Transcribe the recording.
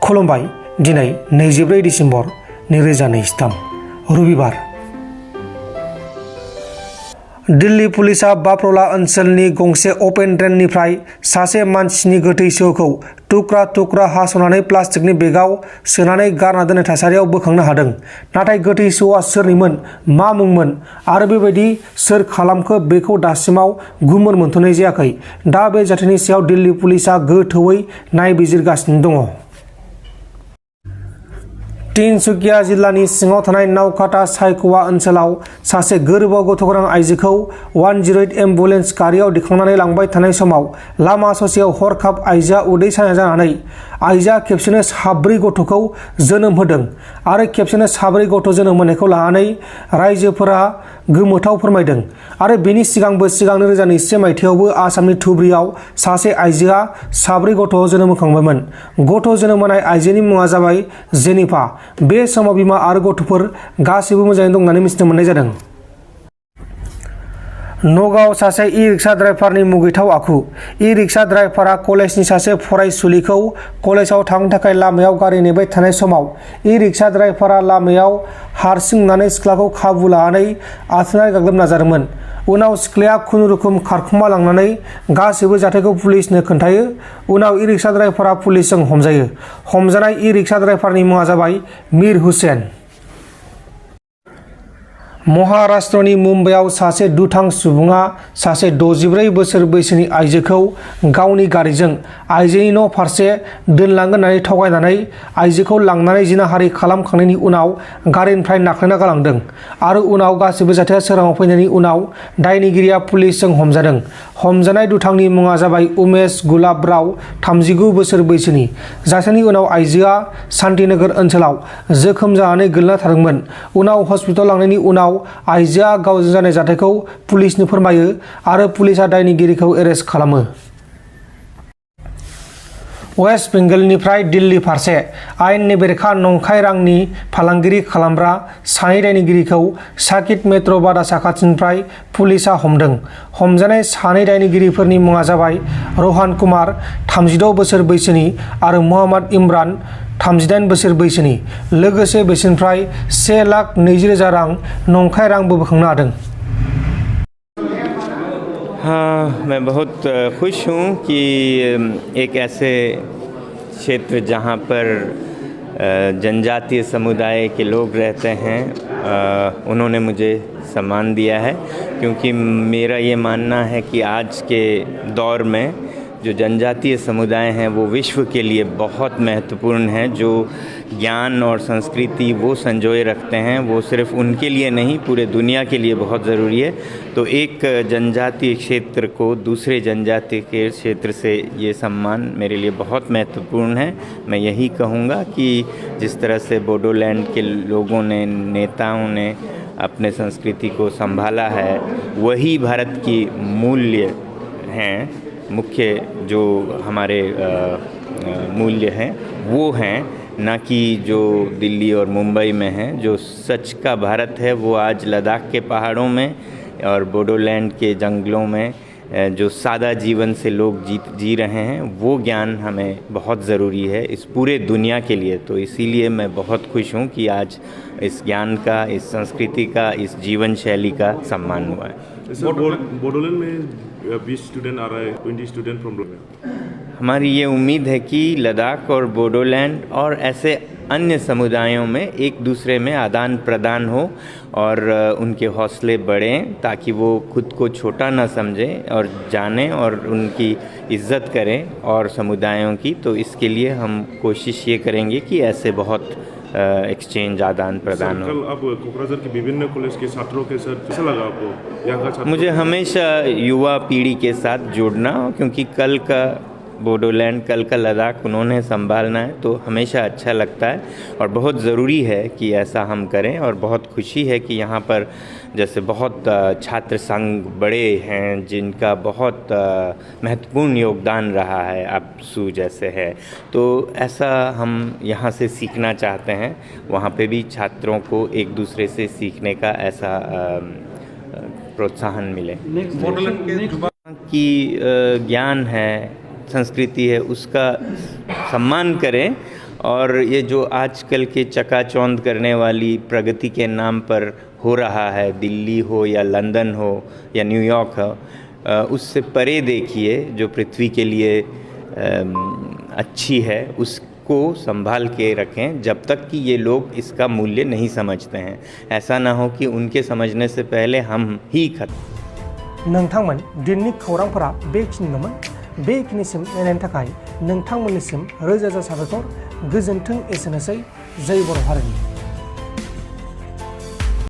खुलुमबाय दिनै 24 डिसेम्बर 2023 रबिबार। दिल्ली पुलिसा बाफ्रला ओनसोलनि गंसे अपेन ड्रेननिफ्राय सासे मानसिनि गोथै सहखौ थुख्रा थुख्रा हास'नानै प्लास्टिकनि बेगआव सोनानै गारना दोननाय थासारियाव बोखांनो हादों। नाथाय गोथै सहआ सोरनिमोन, मा मुंमोन आरो बेबायदि सोर खालामखो बेखौ दासिमाव गुमुर मोनथ'नाय जायाखै। दा बे जाथायनि सायाव दिल्ली पुलिसा गोथौवै नायबिजिरगासिनो दङ। तिनसुकिया जिल्लानि सिङाव थानाय नावकाटा सायख'वा ओनसोलाव सासे गोरबोआव गथ'गोनां आइजोखौ 108 एम्बुलेन्स गारियाव दिखांनानै लांबाय थानाय समाव लामा ससेयाव हरखाब आइजोआ उदै सानाय जानानै आइजोआ खेबसेनो 4 गथ'खौ जोनोम होदों आरो खेबसेनो 4 गथ' जोनोम होनायखौ लानानै रायजोफोरा गोमोथाव फोरमायदों। आरो बेनि सिगांबो 2021 मायथाइयावबो आसामनि धुबरीआव सासे आइजोआ 4 गथ' जोनोम होखांबायमोन। गथ' जोनोम होनाय आइजोनि मुङा जाबाय जेनिफा। बे समाव बिमा आरो गथ'फोर गासैबो मोजाङै दं होननानै मिथिनो मोननाय जादों। नगावआव सासे इ-रिक्सा ड्राइभारनि मुगैथाव आखु। इ-रिक्सा ड्राइभारा कलेजनि सासे फरायसुलिखौ कलेजाव थांनो थाखाय लामायाव गारि नेबाय थानाय समाव इ-रिक्सा ड्राइभारा लामायाव हारसिंनानै सिख्लाखौ खाबु लानानै आथोनारि गाग्लोबनो नाजादोंमोन। उनाव सिख्लाया खुनुरुखुम खारखुमा लांनानै गासैबो जाथायखौ पुलिसनो खोन्थायो। उनाव इ-रिक्सा ड्राइभारा पुलिसजों हमजायो। हमजानाय इ-रिक्सा ड्राइभारनि मुङा जाबाय मीर हुसैन। महाराष्ट्रनि मुम्बाइआव सासे दुथां सुबुङा सासे 64 बोसोर बैसोनि आइजोखौ गावनि गारिजों आइजोनि न' फारसे दोनलांगोन होननानै थगायनानै आइजोखौ लांनानै जिनाहारि खालामखांनायनि उनाव गारिनिफ्राय नाख्लायना गालांदों आरो उनाव गासैबो जाथाया सोराङाव फैनायनि उनाव दायनिगिरिया पुलिसजों हमजादों। हमजानाय दुथांनि मुङा जाबाय उमेश गुलाबराव, 39 बोसोर बैसोनि। जाथायनि उनाव आइजोआ शान्तिनगर ओनसोलाव जोखोम जानानै गोलैना थादोंमोन। उनाव हस्पिटालाव लांनायनि उनाव आइजोआ गावजों जानाय जाथायखौ पुलिसनो फोरमायो आरो पुलिसआ दायनिगिरिखौ एरेस्ट खालामो। वेस्ट बेंगलनिफ्राय दिल्ली फारसे आयेननि बेरेखा नंखाय रांनि फालांगिरि खालामग्रा सानै दायनिगिरिखौ साकिट मेट्र' बादा साखाथिनिफ्राय पुलिसआ हमदों। हमजानाय सानै दायनिगिरिफोरनि मुङा जाबाय रहान कुमार, 36 बोसोर बैसोनि आरो मोहम्मद इमरान, 38 बोसोर बैसोनि। लोगोसे बिसोरनिफ्राय 1,20,000 रां नंखाय रांबो बोखांनो हादों। हाँ, मैं बहुत खुश हूँ कि एक ऐसे क्षेत्र जहाँ पर जनजातीय समुदाय के लोग रहते हैं उन्होंने मुझे सम्मान दिया है, क्योंकि मेरा ये मानना है कि आज के दौर में जो जनजातीय समुदाय हैं वो विश्व के लिए बहुत महत्वपूर्ण हैं। जो ज्ञान और संस्कृति वो संजोए रखते हैं वो सिर्फ उनके लिए नहीं पूरे दुनिया के लिए बहुत ज़रूरी है। तो एक जनजातीय क्षेत्र को दूसरे जनजातीय के क्षेत्र से ये सम्मान मेरे लिए बहुत महत्वपूर्ण है। मैं यही कहूँगा कि जिस तरह से बोडोलैंड के लोगों ने, नेताओं ने अपने संस्कृति को संभाला है, वही भारत की मूल्य हैं। मुख्य जो हमारे मूल्य हैं वो हैं, ना कि जो दिल्ली और मुंबई में हैं। जो सच का भारत है वो आज लद्दाख के पहाड़ों में और बोडोलैंड के जंगलों में जो सादा जीवन से लोग जी रहे हैं, वो ज्ञान हमें बहुत ज़रूरी है इस पूरे दुनिया के लिए। तो इसीलिए मैं बहुत खुश हूँ कि आज इस ज्ञान का, इस संस्कृति का, इस जीवन शैली का सम्मान हुआ है। बोडोलैंड में 20 स्टूडेंट आ रहा है, 20 स्टूडेंट फ्रॉम हमारी ये उम्मीद है कि लद्दाख और बोडोलैंड और ऐसे अन्य समुदायों में एक दूसरे में आदान प्रदान हो और उनके हौसले बढ़ें, ताकि वो खुद को छोटा ना समझें और जानें और उनकी इज़्ज़त करें और समुदायों की। तो इसके लिए हम कोशिश ये करेंगे कि ऐसे बहुत एक्सचेंज, आदान प्रदान हो। कल आप कोकराझार के विभिन्न कॉलेज के छात्रों के साथ कैसा लगा आपको यहाँ का छात्र? मुझे हमेशा युवा पीढ़ी के साथ जुड़ना, क्योंकि कल का बोडोलैंड, कल का लद्दाख उन्होंने संभालना है, तो हमेशा अच्छा लगता है और बहुत ज़रूरी है कि ऐसा हम करें। और बहुत खुशी है कि यहाँ पर जैसे बहुत छात्र संघ बड़े हैं जिनका बहुत महत्वपूर्ण योगदान रहा है, आपसू जैसे है, तो ऐसा हम यहाँ से सीखना चाहते हैं। वहाँ पे भी छात्रों को एक दूसरे से सीखने का ऐसा प्रोत्साहन मिले। कि ज्ञान है, संस्कृति है, उसका सम्मान करें और ये जो आजकल के चकाचौंध करने वाली प्रगति के नाम पर हो रहा है, दिल्ली हो या लंदन हो या न्यूयॉर्क हो, उससे परे देखिए जो पृथ्वी के लिए अच्छी है उसको संभाल के रखें जब तक कि ये लोग इसका मूल्य नहीं समझते हैं। ऐसा ना हो कि उनके समझने से पहले हम ही खत्म। नोंथांमोन दिननि खौरांफोरा बेखिनिल'मोन। बेखिनिसिम नायनायनि थाखाय नोंथांमोननिसिम रोजा रोजा साबायखर। गोजोन्थों। एसेनोसै। जय बर' हारिनि।